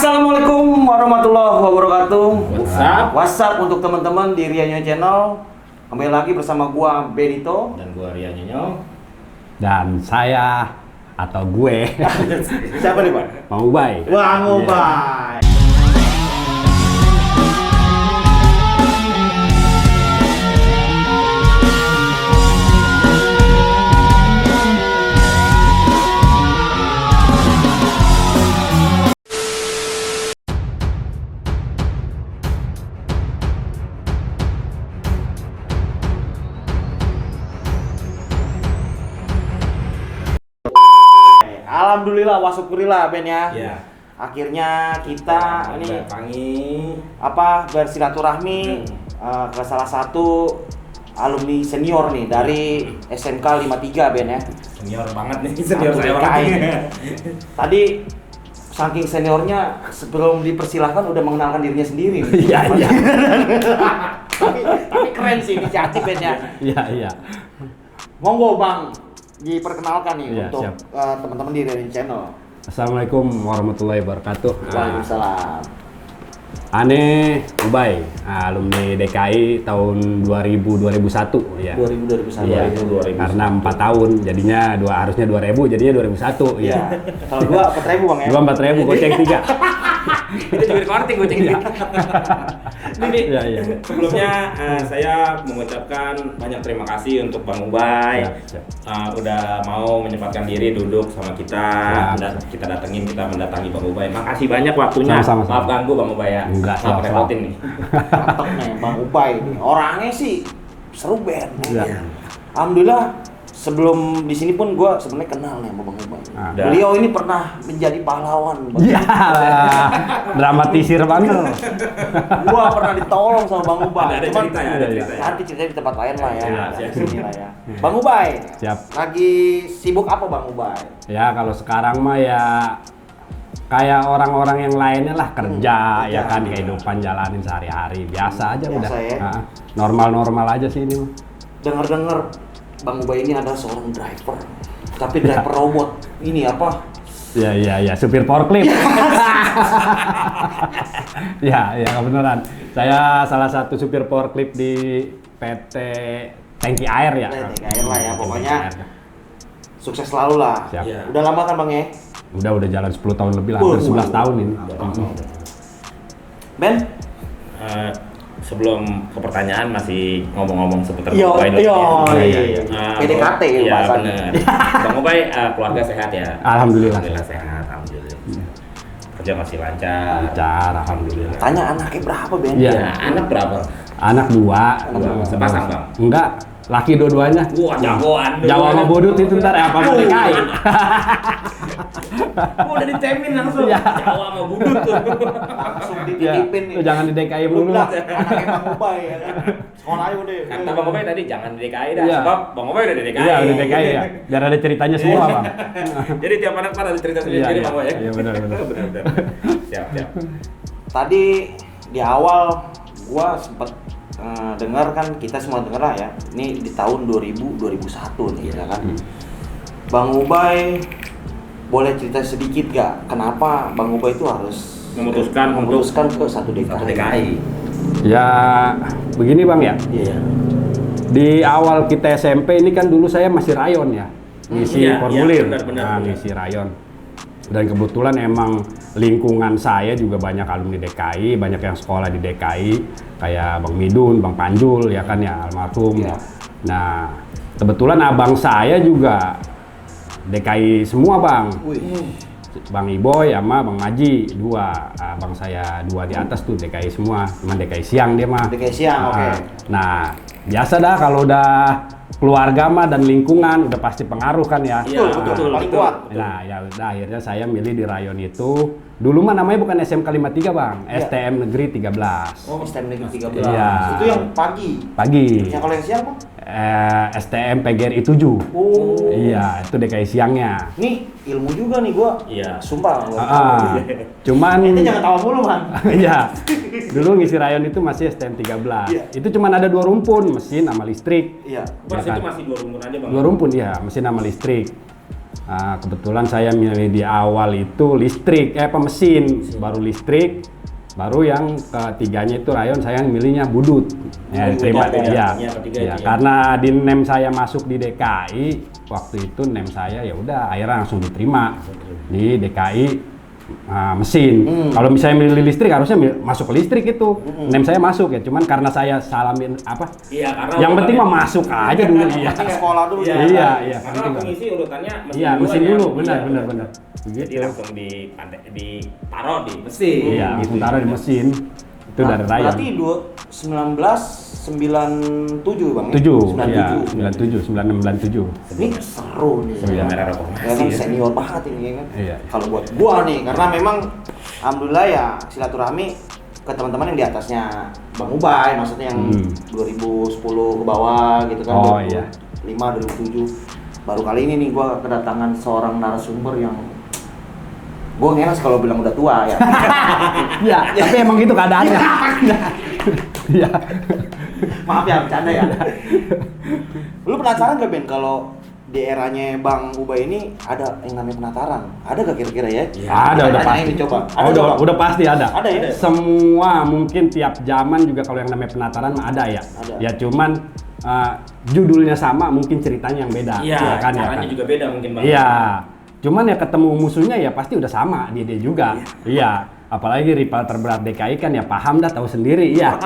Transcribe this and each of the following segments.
Assalamualaikum warahmatullahi wabarakatuh. WhatsApp untuk teman-teman di Ria Nyonya Channel. Kembali lagi bersama gua Benito dan gua Ria Nyonyo. Dan saya atau gue Siapa nih, Pak? Bang Ubay. Bang Ubay. Alhamdulillah, wasyukurillah Ben ya. Iya. Akhirnya kita ini bersilaturahmi ke salah satu alumni senior nih dari SMK 53 Ben ya. Senior banget nih, senior saya DKI. banget. Tadi saking seniornya sebelum dipersilahkan udah mengenalkan dirinya sendiri. Iya, iya. tapi keren sih inisiatif Ben ya. Iya. Monggo Bang, diperkenalkan nih Iya, untuk siap. teman-teman di Ria Channel. Assalamualaikum warahmatullahi wabarakatuh. Waalaikumsalam. Ane Ubay, alumni DKI tahun 2001 ya. 2001. Iya, 2000. karena 4 tahun jadinya harusnya 2000 jadinya 2001 Iya. ya. Kalau gua 4.000 Bang ya. 4.000 goceng 3. Itu juga recording gue cek. Ini Iya. sebelumnya saya mengucapkan banyak terima kasih untuk Bang Ubay. Siap. Udah mau menyempatkan diri duduk sama kita. Siap. Kita mendatangi Bang Ubay. Makasih banyak waktunya. Sama-sama. Maaf ganggu Bang Ubay ya. Enggak, Maaf siap. repotin nih. Mantap nih Bang Ubay nih. Orangnya sih seru Ben. Iya. Alhamdulillah sebelum di sini pun gua sebenarnya kenal nih sama Bang Ubay. Beliau ini pernah menjadi pahlawan Bang. Ya, dramatisir banget. Gua pernah ditolong sama Bang Ubay. Ada Cuman cerita ya, ada cerita ya. nanti ceritanya di tempat lain lah ya. Iya, Di siap. sini lah ya. Bang Ubay. Siap. Lagi sibuk apa Bang Ubay? Ya kalau sekarang mah ya kayak orang-orang yang lainnya lah kerja ya kan, kehidupan jalanin sehari-hari biasa aja Biasa udah. ya. Nah, normal-normal aja sih ini mah. Dengar-dengar Bang Ubay ini adalah seorang driver. Tapi driver robot. Ini apa? Ya, supir forklift. ya, kebenaran. Saya salah satu supir forklift di PT Tangki Air ya. PT Air lah ya, pokoknya. Tangki Air. Sukses selalu lah. Siap. Iya. Udah lama kan Bang ya? Udah jalan 10 tahun lebih lah, hampir 11 tahun ini. Ben? Sebelum ke pertanyaan masih ngomong-ngomong seputar Yo, Bang Ubay dulu ya. Iya. PDKT ya, Iya bahasanya. benar. Bang Ubay keluarga sehat ya? Alhamdulillah. Sehat, alhamdulillah. Kerja masih lancar. Lancar, alhamdulillah. Tanya anaknya berapa Ben? Iya. Ya, anak berapa? Anak 2. Sepasang Bang? Enggak, laki dua-duanya. Wah, jagoan. Jawa sama Bodut itu ntar apa DKI. Udah ditemin langsung. Iya. Jawa sama Budut tuh. Langsung Ya, dititipin nih. lu jangan di DKI Lu dulu bilang lah. anaknya Bang Ubay ya kan? Sekolah aja udah. Kata Bang Ubay tadi jangan di DKI dah, Iya. sebab Bang Ubay udah di DKI. Iya, udah DKI ya. Biar ada ceritanya semua, Bang. Jadi tiap anak pada ada cerita sendiri-sendiri Iya, Bang Ubay ya. iya, benar. Benar. Siap. Tadi di awal gua sempat dengar kan, kita semua dengar lah ya. Ini di tahun 2001 nih ya kan. Bang Ubay boleh cerita sedikit gak kenapa Bang Ubay itu harus Memutuskan ke satu DKI? Ya, begini Bang ya. Iya. Di awal kita SMP ini kan dulu saya masih rayon ya. Ngisi Iya, formulir. benar. Ngisi rayon. Dan kebetulan emang lingkungan saya juga banyak alumni DKI, banyak yang sekolah di DKI, kayak Bang Midun, Bang Panjul ya kan ya, almarhum. Iya. Nah, kebetulan abang saya juga DKI semua Bang. Bang Iboy sama Bang Maji 2, abang saya 2 di atas tuh DKI semua, cuman DKI siang dia mah. DKI siang, oke. Nah, biasa dah kalau udah keluarga mah dan lingkungan udah pasti pengaruh kan ya. Iya, betul. Paling betul. kuat. Nah, ya udah akhirnya saya milih di rayon itu. Dulu mah namanya bukan SMK 53, Bang. Iya. STM Negeri 13. Oh, STM Negeri 13. Iya. Itu yang pagi. Pagi. Yang kalau yang siang, Bang? STM PGRI 7. Oh. Iya, itu DKI siangnya. Nih, ilmu juga nih gua. Iya. Sumpah. gua Ah, tahu. cuman Itu jangan tawa mulu, Bang. iya. Dulu ngisi rayon itu masih STM 13. Iya. Itu cuman ada 2 rumpun, mesin sama listrik. Iya. Pas Ya kan? itu masih 2 rumpun aja Bang. 2 rumpun ya, mesin sama listrik. Kebetulan saya milih di awal itu listrik, mesin, baru listrik, baru yang ketiganya itu rayon saya milihnya budut. Ya, terima ya, karena di NEM saya masuk di DKI waktu itu NEM saya ya udah akhirnya langsung diterima di DKI mesin. Kalau misalnya milih listrik harusnya masuk ke listrik itu. NEM saya masuk ya, cuman karena saya salamin apa? Iya, karena yang penting mah masuk aja dulu ya. Sekolah dulu. Iya. Karena pengisi urutannya mesin iya, dulu. mesin dulu, benar. Jadi langsung ditaruh di mesin. Iya, langsung taruh di mesin. Itu dari rayon. Berarti 1997 Bang. 97, 96, 97. Ini seru nih. Iya. Merah Ya kan reformasi. senior banget ini ya kan. Iya. Kalau buat gua nih, karena memang alhamdulillah ya silaturahmi ke teman-teman yang di atasnya Bang Ubay, maksudnya yang 2010 ke bawah gitu kan. Oh, 2005, 2007. Baru kali ini nih gua kedatangan seorang narasumber yang gua ngenes kalau bilang udah tua ya. Iya, tapi emang gitu keadaannya. Iya. Maaf ya, bercanda ya. Lu penasaran gak Ben kalau di eranya Bang Ubay ini ada yang namanya penataran? Ada gak kira-kira ya? Ada, udah Tanyain pasti. nih, coba. Oh, Ada coba? udah pasti ada. Ada ya? Semua mungkin tiap zaman juga kalau yang namanya penataran mah ada ya. Ada. Ya cuman judulnya sama, mungkin ceritanya yang beda. Iya, Ya kan, caranya juga beda mungkin Bang. Iya. Cuman ya ketemu musuhnya ya pasti udah sama dia juga. Iya. Apalagi rival terberat DKI kan ya paham dah, tahu sendiri ya.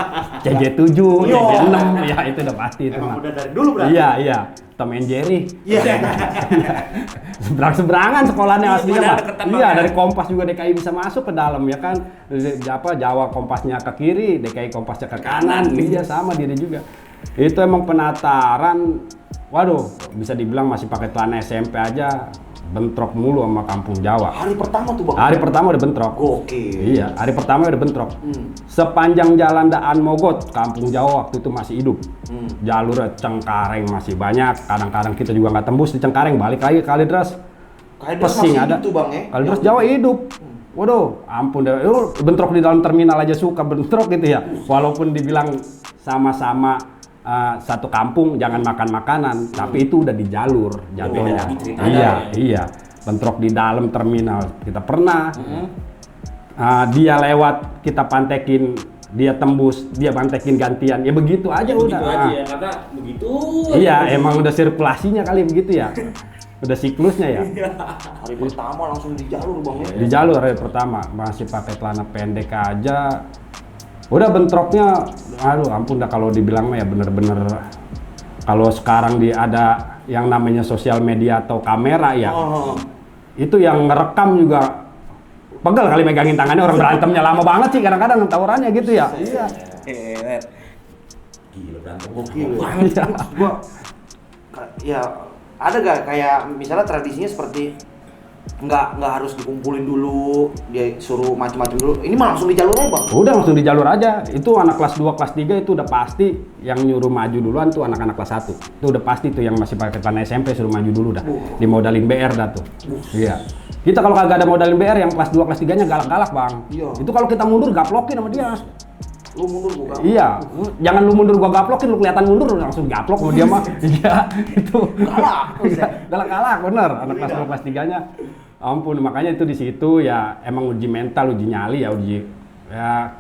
CJ7, CJ6, ya itu udah pasti itu. Emang mah. udah dari dulu berarti? Iya. Tom and Jerry. Iya. Seberang-seberangan sekolahnya aslinya Padahal Pak. deketan Iya, banget. dari Kompas juga DKI bisa masuk ke dalam ya kan. Jawa Kompasnya ke kiri, DKI Kompasnya ke kanan. Iya sama dia juga. Itu emang penataran, waduh, bisa dibilang masih pakai celana SMP aja bentrok mulu sama kampung Jawa. Hari pertama tuh Bang. Hari pertama udah bentrok. Gokil. Iya, hari pertama udah bentrok. Sepanjang jalan Daan Mogot, kampung Jawa waktu itu masih hidup. Jalurnya Cengkareng masih banyak. Kadang-kadang kita juga nggak tembus di Cengkareng, balik lagi ke Kalideres. Kalideres Pesing masih ada. hidup tuh, Bang, ya? Kalideres Jawa hidup. Waduh, ampun deh. Bentrok di dalam terminal aja suka bentrok gitu ya. Walaupun dibilang sama-sama satu kampung jangan makan makanan, tapi itu udah di jalur jatuhnya. Iya. Bentrok di dalam terminal kita pernah. Dia lewat, kita pantekin, dia tembus, dia pantekin gantian. Ya begitu aja udah. Begitu aja ya, karena begitu. Iya, emang udah sirkulasinya kali begitu ya. Udah siklusnya ya. Hari pertama langsung di jalur Bang. Di jalur hari pertama masih pakai celana pendek aja. Udah bentroknya, aduh ampun dah kalau dibilang mah ya bener-bener. Kalau sekarang ada yang namanya sosial media atau kamera ya, itu yang ngerekam juga pegel kali megangin tangannya, orang berantemnya lama banget sih kadang-kadang tawurannya gitu ya. Iya. Gila berantem. Gokil. Iya. Gua ya ada gak kayak misalnya tradisinya seperti nggak harus dikumpulin dulu, dia suruh macam-macam dulu. Ini mah langsung di jalur aja Bang. Udah langsung di jalur aja. Itu anak kelas 2, kelas 3 itu udah pasti yang nyuruh maju duluan tuh anak-anak kelas 1. Itu udah pasti tuh yang masih pakai celana SMP suruh maju dulu dah. Dimodalin BR dah tuh. Iya. Kita kalau kagak ada modalin BR yang kelas 2, kelas 3-nya galak-galak, Bang. Iya. Itu kalau kita mundur gaplokin sama dia. Lu mundur bukan? Iya. Jangan lu mundur gua gaplokin, lu kelihatan mundur lu langsung gaplok sama dia mah. Iya, itu. Galak. Iya, galak-galak bener anak kelas 2, kelas 3-nya. Ampun, makanya itu di situ ya emang uji mental, uji nyali ya, uji ya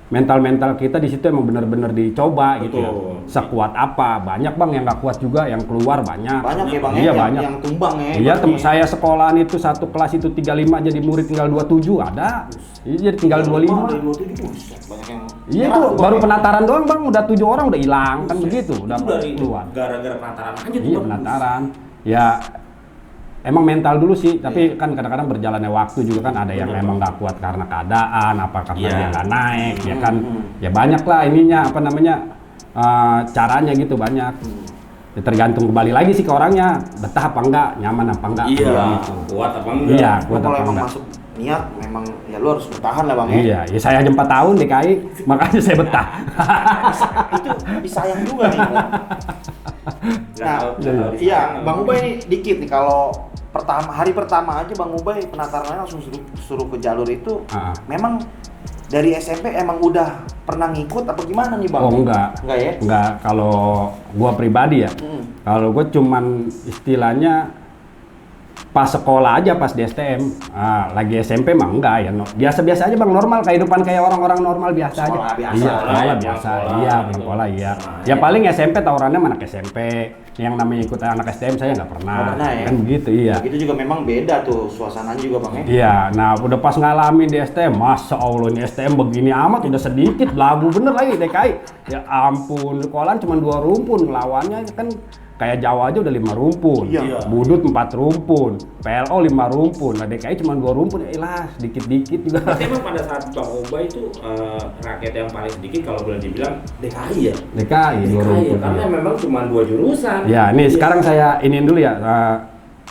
mental kita di situ emang bener-bener dicoba gitu ya. Sekuat apa? Banyak Bang yang nggak kuat juga, yang keluar banyak. Banyak ya Bang Iya, ya, banyak. yang tumbang ya. Iya, saya sekolahan itu satu kelas itu 35 jadi murid tinggal 27 ada. Iya, jadi tinggal 25. Dari 27 buset, banyak yang Iya nyerah tuh tuh, Bang, baru ya. penataran doang Bang, udah 7 orang udah hilang kan begitu, udah Itu dari keluar. gara-gara penataran aja tuh. Iya Bang. penataran. Ya emang mental dulu sih, tapi kan kadang-kadang berjalannya waktu juga kan ada yang memang nggak kuat karena keadaan, apa karena Iya. dia nggak naik, ya kan. Ya banyak lah ininya apa namanya caranya gitu banyak. Ya, tergantung kembali lagi sih ke orangnya, betah apa enggak, nyaman apa enggak. Iya, gitu. kuat apa enggak? Iya, Lu kuat kalau apa emang enggak. masuk niat memang ya lu harus bertahan lah Bang ya. Iya, ya saya aja 4 tahun DKI, makanya saya betah. Itu disayang juga nih. Bang. Nah, iya, Bang Ubay ini dikit nih kalau hari pertama aja Bang Ubay penatarannya langsung suruh ke jalur itu. Memang dari SMP emang udah pernah ngikut apa gimana nih Bang? Oh enggak. Enggak ya? Enggak, kalau gua pribadi ya. Kalau gua cuman istilahnya pas sekolah aja, pas di STM. Lagi SMP mah enggak ya, biasa-biasa aja bang, normal, kehidupan kayak orang-orang normal biasa Sekolah aja. biasa. Iya, Sekolah, sekolah biasa, sekolah. iya, sekolah iya. Ya paling SMP tawurannya sama anak SMP, yang namanya ikut anak STM saya nggak pernah. Nggak pernah ya? Kan begitu, iya. Begitu juga memang beda tuh suasananya juga bang ya. Iya, nah udah pas ngalamin di STM, masa Allah ini STM begini amat, udah sedikit labu bener lagi DKI. Ya ampun, sekolahan cuma 2 rumpun, lawannya kan kayak Jawa aja udah 5 rumpun, Iya. Budut 4 rumpun, PLO 5 rumpun, nah DKI cuma 2 rumpun, ya ilah sedikit-dikit juga. Berarti emang pada saat Bang Ubay itu rakyat yang paling sedikit kalau boleh dibilang DKI ya? DKI 2 DKI ya, rumpun. karena Iya. memang cuma 2 jurusan. Ya, nih sekarang saya iniin dulu ya,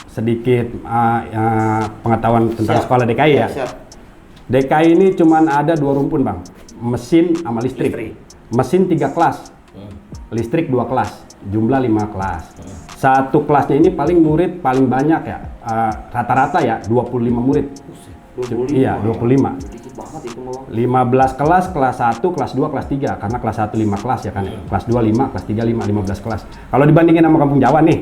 sedikit pengetahuan tentang Siap. sekolah DKI ya. Siap. DKI ini cuman ada 2 rumpun bang, mesin sama listrik. Mesin 3 kelas, listrik 2 kelas, jumlah 5 kelas. Satu kelasnya ini paling murid paling banyak ya, rata-rata ya 25 murid. 25. Iya, 25. Dikit banget itu bang. 15 kelas, kelas 1, kelas 2, kelas 3. Karena kelas 1 5 kelas ya kan. Kelas 2 5, kelas 3 5, 15 kelas. Kalau dibandingin sama Kampung Jawa nih.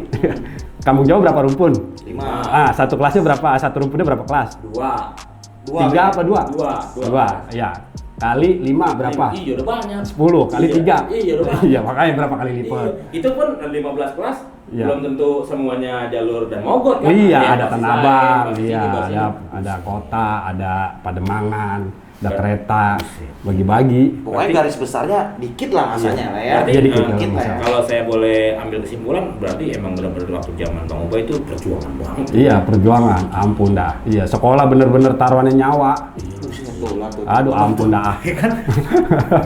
Kampung Jawa berapa rumpun? 5. Satu kelasnya berapa? Satu rumpunnya berapa kelas? 2. 3 apa 2? 2. 2. Ya. Kali 5 berapa? Iya, udah banyak. 10 kali 3. Iya, udah banyak. Iya, makanya berapa kali Iya. lipat? Itu pun 15 kelas Iya. belum tentu semuanya jalur dan mogot kan. Iya, Ya, ada basis Tanah lain, Abang, basis iya, ini, basis ini. ada kota, ada Pademangan, ada kereta, bagi-bagi. Pokoknya garis besarnya dikit lah masanya lah ya. Berarti, Iya, dikit dikit lah lah ya. Kalau saya boleh ambil kesimpulan, berarti emang benar-benar waktu zaman Bang Ubay itu perjuangan banget. Iya, perjuangan, ampun dah. Iya, sekolah bener-bener taruhannya nyawa. Buset tuh lah tuh. Aduh, ampun dah.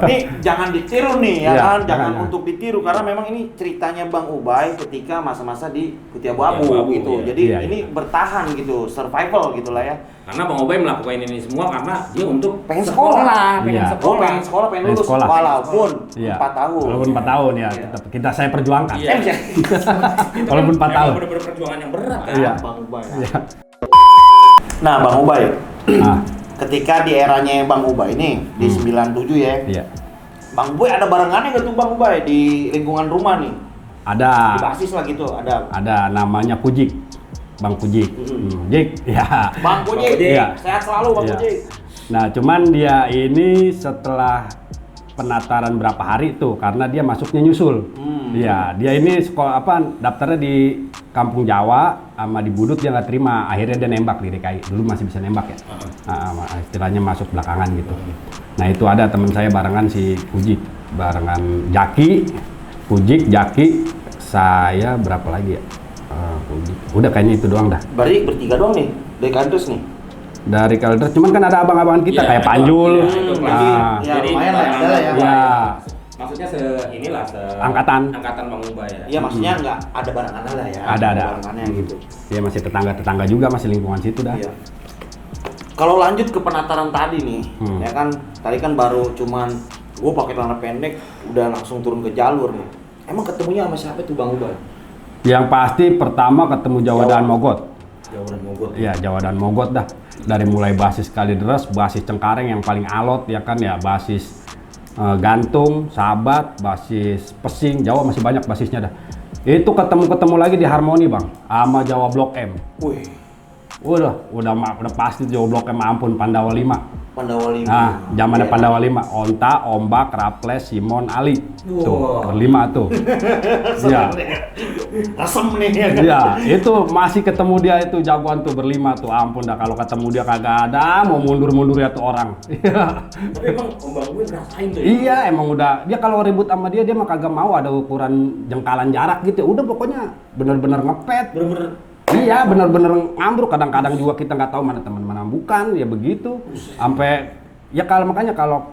Nih jangan ditiru nih ya Iya, kan, jangan jangan. untuk ditiru karena memang ini ceritanya Bang Ubay ketika masa-masa di Putih Putih Abu-Abu Abu-Abu, gitu. iya. Jadi Iya, ini bertahan gitu, survival gitu lah ya. Karena Bang Ubay melakukan ini semua karena dia untuk Pengen sekolah, pengen Iya. sekolah. Pengen sekolah, pengen Pengen lulus sekolah. walaupun Iya. 4 tahun. Walaupun 4 tahun ya, Iya. tetap saya perjuangkan. Iya. Walaupun 4 tahun. Benar-benar perjuangan yang berat kan. Iya. Bang Ubay. Iya. Nah, Bang Ubay, Ah, ketika di eranya Bang Ubay ini di 97 ya. iya. Bang Ubay ada barengannya gak tuh Bang Ubay di lingkungan rumah nih? Ada. Di basis lah gitu, ada. Ada namanya Pujik. Bang Pujik. Jik, ya. Bang Pujik, Iya. sehat selalu Bang Iya. Pujik. Nah, cuman dia ini setelah penataran berapa hari tuh karena dia masuknya nyusul. Iya, dia ini sekolah daftarnya di Kampung Jawa sama di Budut dia nggak terima. Akhirnya dia nembak di DKI. Dulu masih bisa nembak ya. Istilahnya masuk belakangan gitu. Nah, itu ada teman saya barengan si Pujik, barengan Jaki, Pujik, Jaki, saya berapa lagi ya? Pujik. Udah kayaknya itu doang dah. Berarti bertiga doang nih, dari kantus nih. Dari Kalders, cuman kan ada abang-abangan kita Iya, kayak itu. Panjul. Iya, itu. Nah, Ya, lumayan lah, ada lah ya. Iya. Maksudnya inilah Angkatan. Bang Ubay ya. Iya maksudnya nggak ada barengannya lah ya. Ada. Barengannya gitu. Dia masih tetangga-tetangga juga, masih lingkungan situ dah. Iya. Kalau lanjut ke penataran tadi nih, ya kan tadi kan baru cuman gue pakai celana pendek udah langsung turun ke jalur nih. Emang ketemunya sama siapa tuh Bang Ubay? Yang pasti pertama ketemu Jawa dan Mogot. Jawa dan Mogot. Iya, Jawa dan Mogot dah. Dari mulai basis Kalideres, basis Cengkareng yang paling alot ya kan ya, basis Gantung, Sahabat, basis Pesing, Jawa masih banyak basisnya dah. Itu ketemu lagi di Harmoni bang, sama Jawa Blok M. Wih, Udah pasti Jawa Blok M, ampun, Pandawa 5. Pandawa 5. Nah, zamannya Iya. Pandawa 5, Onta, Ombak, Raples, Simon, Ali. Tuh, Wah. berlima tuh. Iya. Asem nih ya kan? Iya, itu masih ketemu dia itu jagoan tuh berlima tuh, ampun dah kalau ketemu dia kagak ada mau mundur ya tuh orang. Iya. Tapi emang Bang Ubay ngerasain tuh. Iya, emang udah dia kalau ribut sama dia mah kagak mau ada ukuran jengkalan jarak gitu. Udah pokoknya bener-bener ngepet. Bener-bener Iya, bener-bener ngambruk. Kadang-kadang juga kita nggak tahu mana teman mana bukan, ya begitu. Sampai ya makanya kalau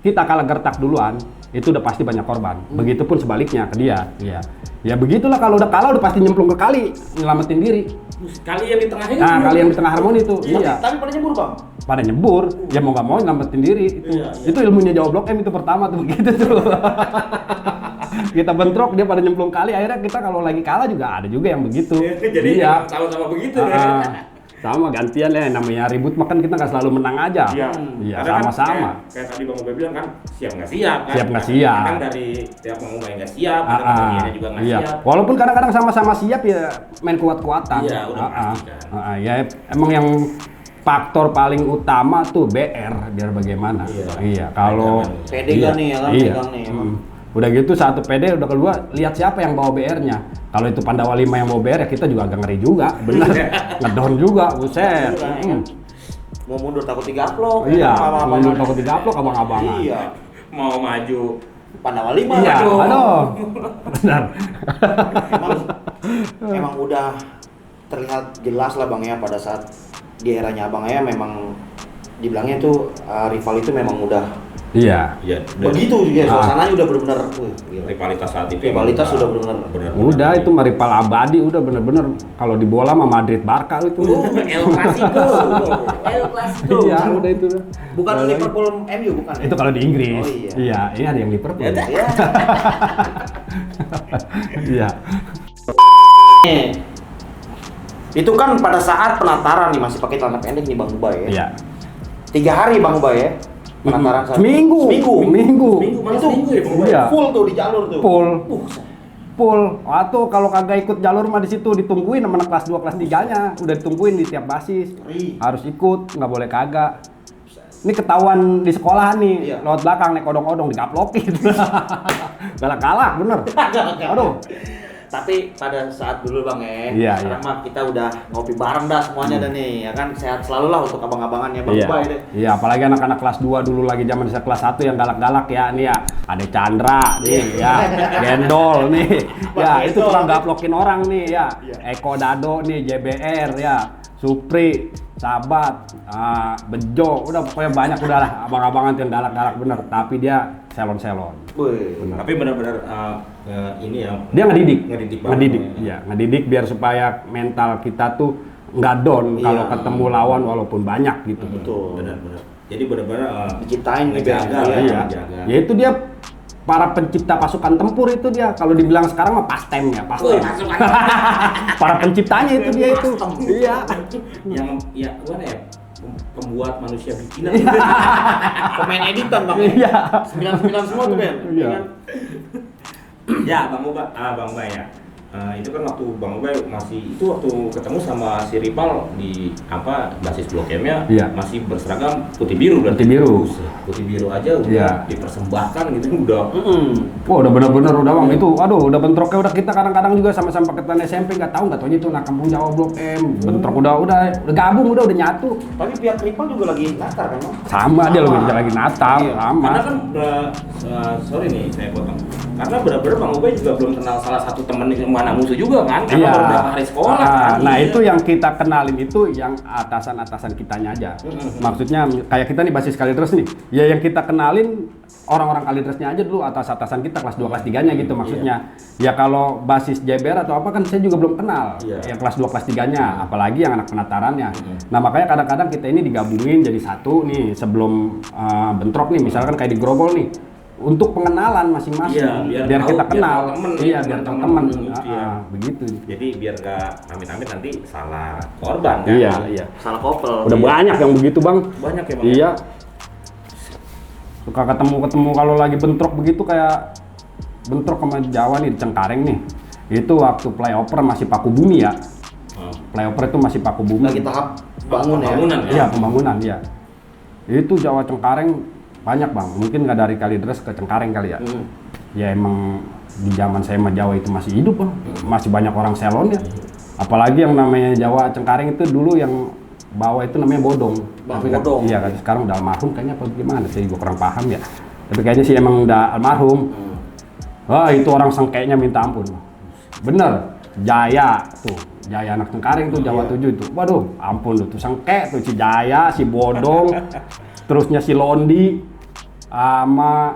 kita kalah gertak duluan, itu udah pasti banyak korban. Begitupun sebaliknya ke dia. Iya. Ya begitulah, kalau udah kalah udah pasti nyemplung ke kali, nyelamatin diri. kali yang di tengahnya. Nah, kali yang di tengah Harmoni itu, iya. Tapi pada nyebur Bang. Pada nyebur, ya mau nggak mau nyelamatin diri. Itu ilmunya Jawa Blok M itu pertama tuh begitu tuh. Kita bentrok, dia pada nyemplung kali, akhirnya kita kalau lagi kalah juga ada juga yang begitu. Jadi iya. sama-sama begitu Ah, ya. Sama gantian ya, namanya ribut makan kita nggak selalu menang aja. Iya, Iya, karena kan sama-sama. kayak tadi Bang Ubay bilang kan, siap nggak siap kan. Siap nggak siap. Kadang dari tiap Bang Ubay nggak siap, kadang bagiannya juga nggak iya. siap. Walaupun kadang-kadang sama-sama siap ya main kuat-kuatan. Iya, udah pasti kan. Ya emang yang faktor paling utama tuh BR biar bagaimana. Iya. Kalau pede kan nih ya kan, iya. pegang nih. Emang. Udah gitu satu pede, udah kedua lihat siapa yang bawa BR-nya. Kalau itu Pandawa 5 yang bawa BR ya kita juga agak ngeri juga, bener. Ngedown juga, buset. Mau mundur takut digaplok. Iya, mundur takut digaplok abang-abangan. Iya. Mau maju Pandawa 5. Iya, aduh. Benar. Emang udah terlihat jelas lah Bang ya pada saat di eranya Abang ya memang dibilangnya tuh rival itu memang udah Iya. begitu juga suasananya udah benar-benar rivalitas saat itu rivalitas sudah benar-benar Udah itu mah rival abadi, udah bener-bener kalau di bola mah Madrid Barca itu. El Clasico. El Clasico. Iya, udah itu. Bukan Liverpool MU bukan ya? Itu kalau di Inggris. Oh, iya. Iya, ini ada yang Liverpool. Iya. Iya. Itu kan pada saat penataran nih masih pakai celana pendek nih Bang Ubay ya. Iya. 3 hari Bang Ubay ya. Penataran Seminggu. Seminggu itu Iya. full tuh di jalur tuh. Full. Atau kalau kagak ikut jalur mah di situ ditungguin sama anak kelas 2 kelas 3-nya. Udah ditungguin di tiap basis. Harus ikut, nggak boleh kagak. Ini ketahuan di sekolahan nih, Iya. lewat belakang naik odong-odong digaplokin. Galak-galak bener. Aduh. Tapi pada saat dulu Bang Iya, sekarang mah kita udah ngopi bareng dah semuanya dan nih ya kan sehat selalu lah untuk abang-abangannya Bang Iya. Ubay deh. Iya, apalagi anak-anak kelas 2 dulu lagi zaman saya kelas 1 yang galak-galak ya. Nih ya, ada Chandra nih ya, Gendol nih. Ya, itu tukang gaplokin orang nih ya. Eko Dado nih, JBR ya. Supri, Sahabat, Bejo, udah pokoknya banyak udah lah abang-abangan yang galak-galak bener. Tapi dia selon-selon. Tapi benar-benar ini yang Dia ngedidik banget. Iya, ngedidik biar supaya mental kita tuh nggak down kalau ketemu lawan walaupun banyak gitu. Betul. Benar-benar. Jadi benar-benar Diciptain ngejaga gitu ya. lah, Iya. ngejaga. Ya itu dia para pencipta pasukan tempur itu dia. Kalau dibilang sekarang mah pastem ya, pastem. Para penciptanya itu dia itu. Iya. Yang ya gimana ya? Pembuat manusia bikinan. Pemain editan Bang. Iya. 99 semua tuh Ben. Iya. Ya, Bang Ubay ya. Itu kan waktu Bang Ubay waktu ketemu sama si Rival di basis Blok M-nya Iya. masih berseragam putih biru berarti. Putih biru. Putih biru aja udah Iya. dipersembahkan gitu udah. Oh, udah bener-bener udah Bang itu. Aduh, udah bentroknya udah kita kadang-kadang juga sama-sama paketan SMP nggak taunya itu anak kampung Jawa Blok M. Bentrok udah gabung udah nyatu. Tapi pihak rival juga lagi natar kan Bang? Sama dia lagi Natal, Iya. sama. Karena kan sorry nih saya potong. Karena benar-benar Bang Ubay juga belum kenal salah satu temen yang mana musuh juga kan? Karena baru berapa hari sekolah kan? Nah Iya. itu yang kita kenalin itu yang atasan-atasan kitanya aja. Maksudnya kayak kita nih basis Kalidres nih. Ya yang kita kenalin orang-orang Kalidresnya aja dulu, atas-atasan kita kelas 2 kelas 3-nya gitu maksudnya. Ya kalau basis JBR atau apa kan saya juga belum kenal. Yang kelas 2 kelas 3-nya, apalagi yang anak penatarannya. Nah, makanya kadang-kadang kita ini digabungin jadi satu nih sebelum bentrok nih, misalkan kayak di Grogol nih. Untuk pengenalan masing-masing, Iya, biar tahu, kita biar kenal, tahu temen, iya biar tahu temen, Iya. begitu. Jadi biar gak amit-amit nanti salah korban kan? Iya. Salah kopel. Udah banyak yang begitu Bang. Banyak ya Bang? Iya. Suka ketemu kalau lagi bentrok begitu kayak bentrok sama Jawa nih di Cengkareng nih. Itu waktu flyover masih paku bumi ya. Flyover itu masih paku bumi. Lagi tahap bangunan Bangunan ya. Iya, pembangunan ya. Itu Jawa Cengkareng banyak Bang. Mungkin nggak dari Kalidres ke Cengkareng kali ya. Ya emang di zaman saya mah Jawa itu masih hidup Bang. Masih banyak orang selon ya. Apalagi yang namanya Jawa Cengkareng itu dulu yang bawa itu namanya bodong. Tapi kan, bodong. iya kan sekarang udah almarhum kayaknya apa gimana? Saya juga kurang paham ya. Tapi kayaknya sih emang udah almarhum. Wah itu orang sengkeknya minta ampun. Bener. Jaya tuh. Jaya anak Cengkareng tuh Jawa 7 itu. Waduh, ampun tuh sengkek tuh si Jaya, si Bodong, terusnya si Londi sama